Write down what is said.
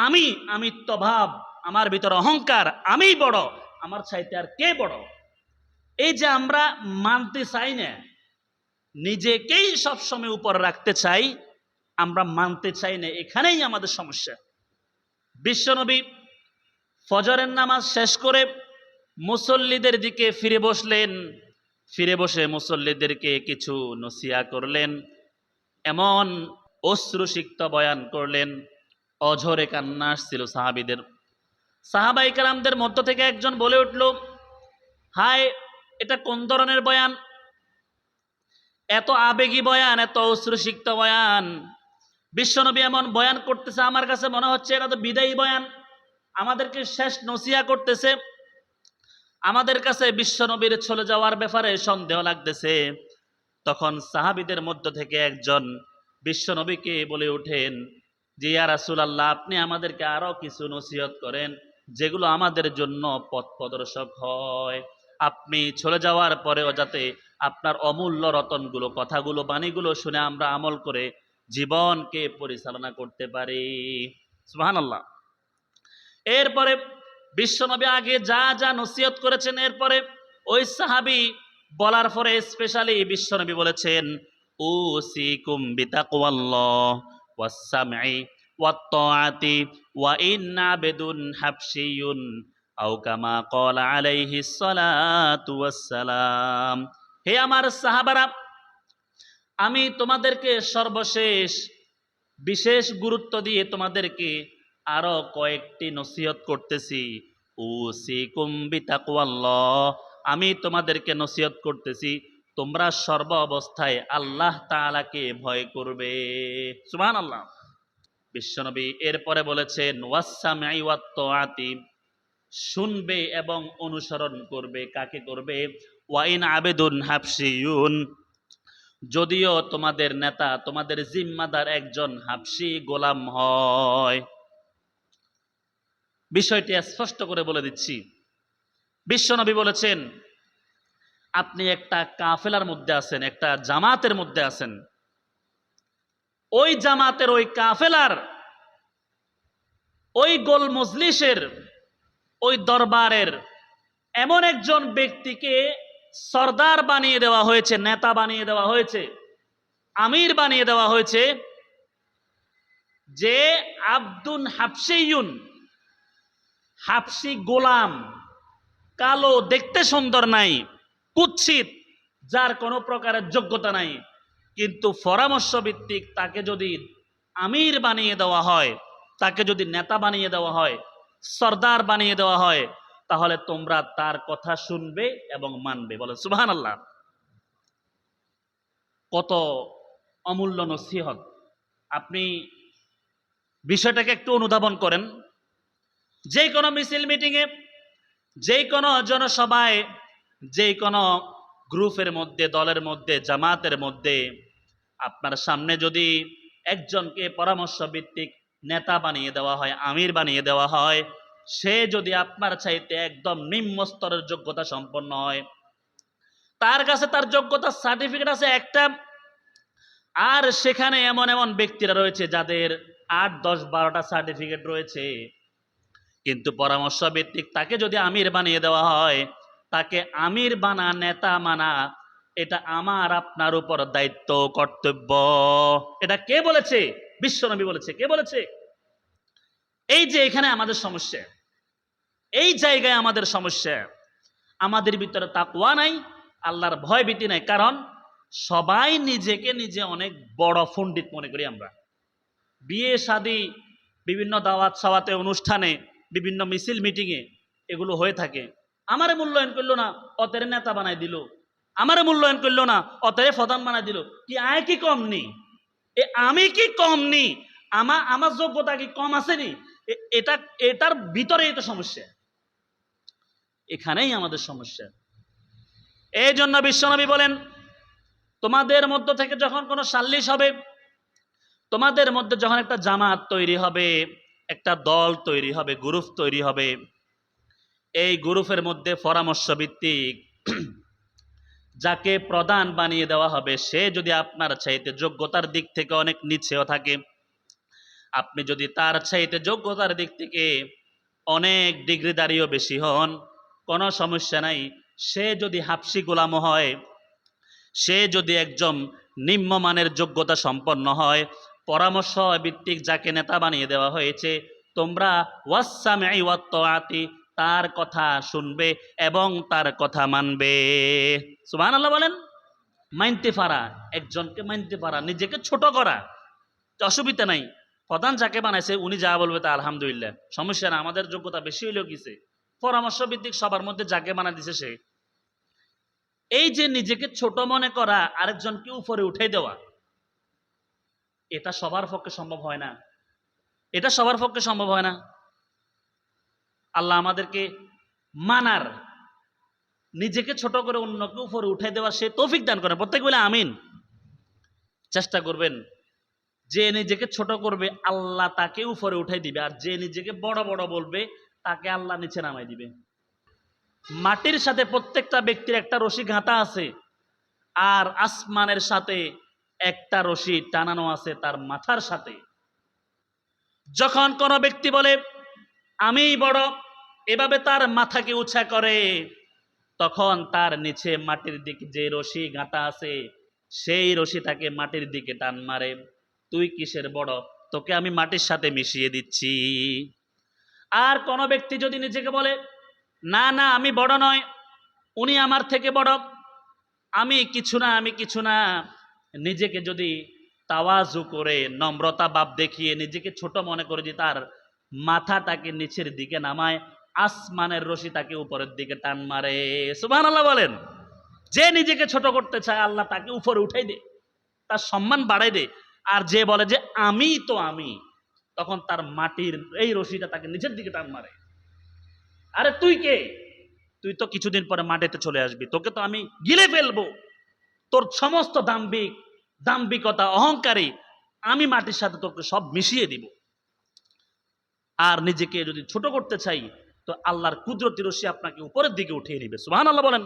আমি আমিত্বভাব, আমার ভিতরে অহংকার, আমিই বড়, আমার চাইতে আর কে বড়। এই যে আমরা মানতে চাই না, নিজেকেই সবসময় উপরে রাখতে চাই, আমরা মানতে চাই না, এখানেই আমাদের সমস্যা। বিশ্বনবী ফজরের নামাজ শেষ করে মুসল্লিদের দিকে ফিরে বসলেন। ফিরে বসে মুসল্লিদেরকে কিছু নসিহত করলেন, এমন অশ্রুসিক্ত বয়ান করলেন, অঝরে কান্না আসছিল সাহাবীদের। সাহাবায়ে কেরামদের মধ্য থেকে একজন বলে উঠল, হায়, এটা কোন ধরনের বয়ান, এত আবেগী বয়ান, এত অশ্রুসিক্ত বয়ান। বিশ্বনবী এমন বয়ান করতেছে, আমার কাছে মনে হচ্ছে এটা তো বিদায়ী বয়ান, আমাদেরকে শেষ নসিহত করতেছে। আমাদের কাছে বিশ্বনবীর চলে যাওয়ার ব্যাপারে সন্দেহ লাগতেছে। তখন সাহাবীদের মধ্য থেকে একজন বিশ্বনবীকে বলে ওঠেন যে, ইয়া রাসূলুল্লাহ, আপনি আমাদেরকে আরো কিছু নসিহত করেন যেগুলো আমাদের জন্য পথ প্রদর্শক হয়। আপনি চলে যাওয়ার পরেও যাতে আপনার অমূল্য রতনগুলো, কথাগুলো, বাণীগুলো শুনে আমরা আমল করে জীবনকে পরিচালনা করতে পারি। সুবহানাল্লাহ। এরপরে বিশ্বনবী আগে যা যা নসিহত করেছেন, এরপরে ওই সাহাবী বলার পরে স্পেশালি বিশ্বনবী বলেছেন, উসিকুম বিতাকওয়াল্লাহ ওয়াস-সামঈ ওয়াত-তাআতি ওয়া ইন্না বেদুন হাবশিয়ুন আও কামা ক্বালা আলাইহিস সালাতু ওয়াস-সালাম। হে আমার সাহাবারা, আমি তোমাদেরকে সর্বশেষ বিশেষ গুরুত্ব দিয়ে তোমাদেরকে আরো কয়েকটি নসিহত করতেছি। উসিকুম বিতাকওয়াল্লাহ, আমি তোমাদেরকে নসিহত করতেছি তোমরা সর্ব অবস্থায় আল্লাহ তাআলাকে ভয় করবে। সুবহানাল্লাহ। বিশ্বনবী এরপরে বলেছেন, ওয়াস-সামঈ ওয়াত-তাআতি, শুনবে এবং অনুসরণ করবে। কাকে করবে? ওয়া ইন আবেদুন হাবশিয়ুন, যদিও তোমাদের নেতা, তোমাদের জিম্মাদার একজন হাবশি গোলাম হয়। বিষয়টি স্পষ্ট করে বলে দিচ্ছি। বিশ্বনবী বলেছেন, আপনি একটা কাফেলার মধ্যে আছেন, একটা জামাতের মধ্যে আছেন, ওই জামাতের, ওই কাফেলার, ওই গোল মজলিসের, ওই দরবারের এমন একজন ব্যক্তিকে সরদার বানিয়ে দেওয়া হয়েছে, নেতা বানিয়ে দেওয়া হয়েছে, আমির বানিয়ে দেওয়া হয়েছে, যে আব্দুন হাবশিয়ুন, হাবশি গোলাম, কালো, দেখতে সুন্দর নাই, কুৎসিত, যার কোনো প্রকারের যোগ্যতা নাই, কিন্তু পরামর্শ ভিত্তিক তাকে যদি আমির বানিয়ে দেওয়া হয়, তাকে যদি নেতা বানিয়ে দেওয়া হয়, সরদার বানিয়ে দেওয়া হয়, তাহলে তোমরা তার কথা শুনবে এবং মানবে। বলে সুবহানাল্লাহ। কত অমূল্য নসিহত! আপনি বিষয়টাকে একটু অনুধাবন করেন। যে কোনো মিছিল মিটিংয়ে, যে কোনো জনসভায়, যে কোনো গ্রুপের মধ্যে, দলের মধ্যে, জামাতের মধ্যে আপনার সামনে যদি একজনকে পরামর্শ ভিত্তিক নেতা বানিয়ে দেওয়া হয়, আমির বানিয়ে দেওয়া হয়, সে যদি আপনার চাইতে একদম নিম্ন স্তরের যোগ্যতা সম্পন্ন হয়, তার কাছে তার যোগ্যতার সার্টিফিকেট আছে একটা, আর সেখানে এমন এমন ব্যক্তিরা রয়েছে যাদের 8, 10, 12টা সার্টিফিকেট রয়েছে, কিন্তু পরামর্শ ভিত্তিক তাকে যদি আমির বানিয়ে দেওয়া হয়, তাকে আমির বানা, নেতা মানা, এটা আমার আপনার উপর দায়িত্ব, কর্তব্য। এটা কে বলেছে? বিশ্বনবী বলেছে। কে বলেছে? এই যে এখানে আমাদের সমস্যা, এই জায়গায় আমাদের সমস্যা। আমাদের ভিতরে তাকওয়া নাই, আল্লাহর ভয় ভীতি নাই। কারণ সবাই নিজেকে নিজে অনেক বড় পণ্ডিত মনে করি আমরা। বিয়ে শাদী, বিভিন্ন দাওয়াত সাওয়াতে, অনুষ্ঠানে, বিভিন্ন মিছিল মিটিংয়ে এগুলো হয়ে থাকে। আমারে মূল্যায়ন করলো না, অতের নেতা বানাই দিল। আমারে মূল্যায়ন করলো না, অতেরে প্রধান বানাই দিল। কি আয় কি কম নি? আমি কি কম নি? আমার যোগ্যতা কি কম আসেনি? এটার ভিতরেই তো সমস্যা, এখানেই আমাদের সমস্যা। এই জন্য বিশ্বনবী বলেন, তোমাদের মধ্য থেকে যখন কোনো সাল্লিশ হবে, তোমাদের মধ্যে যখন একটা জামাত তৈরি হবে, একটা দল তৈরি হবে, গ্রুপ তৈরি হবে, এই গ্রুপের মধ্যে পরামর্শ ভিত্তিক যাকে প্রধান বানিয়ে দেওয়া হবে, সে যদি আপনার চাইতে যোগ্যতার দিক থেকে অনেক নিচেও থাকে, আপনি যদি তার চাইতে যোগ্যতার দিক থেকে অনেক ডিগ্রিদারিও বেশি হন, কোনো সমস্যা নাই। সে যদি হাবশি গোলাম হয়, সে যদি একজন নিম্নমানের যোগ্যতা সম্পন্ন হয়, পরামর্শ ভিত্তিক যাকে নেতা বানিয়ে দেওয়া হয়েছে, তোমরা ওয়াসসামি'i ওয়াত-তাআতি, তার কথা শুনবে এবং তার কথা মানবে। সুবহানাল্লাহ বলেন। মানতে পারা, একজনকে মানতে পারা, নিজেকে ছোট করা, অসুবিধা নাই। প্রধান যাকে বানাইছে উনি যা বলবে তা আলহামদুলিল্লাহ, সমস্যা না। আমাদের যোগ্যতা বেশি হইলেও কিছে, পরামর্শ ভিত্তিক সবার মধ্যে যাকে বানা দিছে সে। এই যে নিজেকে ছোট মনে করা, আরেকজনকে উপরে উঠে দেওয়া, এটা সবার পক্ষে সম্ভব হয় না। এটা সবার পক্ষে সম্ভব হয় না। আল্লাহ আমাদেরকে মানার, নিজেকে ছোট করে অন্যকে উপরে উঠে দেওয়া সে তৌফিক দান করে। প্রত্যেক বলে আমিন। চেষ্টা করবেন, যে নিজেকে ছোট করবে আল্লাহ তাকে উপরে উঠাই দিবে, আর যে নিজেকে বড় বড় বলবে তাকে আল্লাহ নিচে নামাই দিবে। মাটির সাথে প্রত্যেকটা ব্যক্তির একটা রশি গাঁথা আছে, আর আসমানের সাথে একটা রশি টানানো আছে তার মাথার সাথে। যখন কোনো ব্যক্তি বলে আমিই বড়, এভাবে তার মাথাকে উঁচা করে, তখন তার নিচে মাটির দিকে যে রশি গাঁথা আছে সেই রশি তাকে মাটির দিকে টান মারে। তুই কিসের বড়, তোকে আমি মাটির সাথে মিশিয়ে দিচ্ছি। আর কোন ব্যক্তি যদি নিজেকে বলে না না আমি বড় নয়, উনি আমার থেকে বড়, আমি কিছু না, আমি কিছু না, নিজেকে যদি তাওয়াজু করে নম্রতা ভাব দেখিয়ে নিজেকে ছোট মনে করে যে তার মাথাটাকে নিচের দিকে নামায়, আসমানের রশি তাকে উপরের দিকে টান মারে। সুবহানাল্লাহ বলেন। যে নিজেকে ছোট করতে চায় আল্লাহ তাকে উপরে উঠাই দে, তার সম্মান বাড়াই দে। আর যে বলে যে আমি তো আমি, তখন তার মাটির এই রশিটা তাকে নিচের দিকে টান মারে। আরে তুই কে? তুই তো কিছুদিন পরে মাটিতে চলে আসবি, তোকে তো আমি গিলে ফেলবো। তোর সমস্ত দাম্ভিকতা, অহংকারী আমি মাটির সাথে তোকে সব মিশিয়ে দিব। আর নিজেকে যদি ছোট করতে চাই তো আল্লাহর কুদরতি রশি আপনাকে উপরের দিকে উঠিয়ে নিবে। সুবহানাল্লাহ বলেন।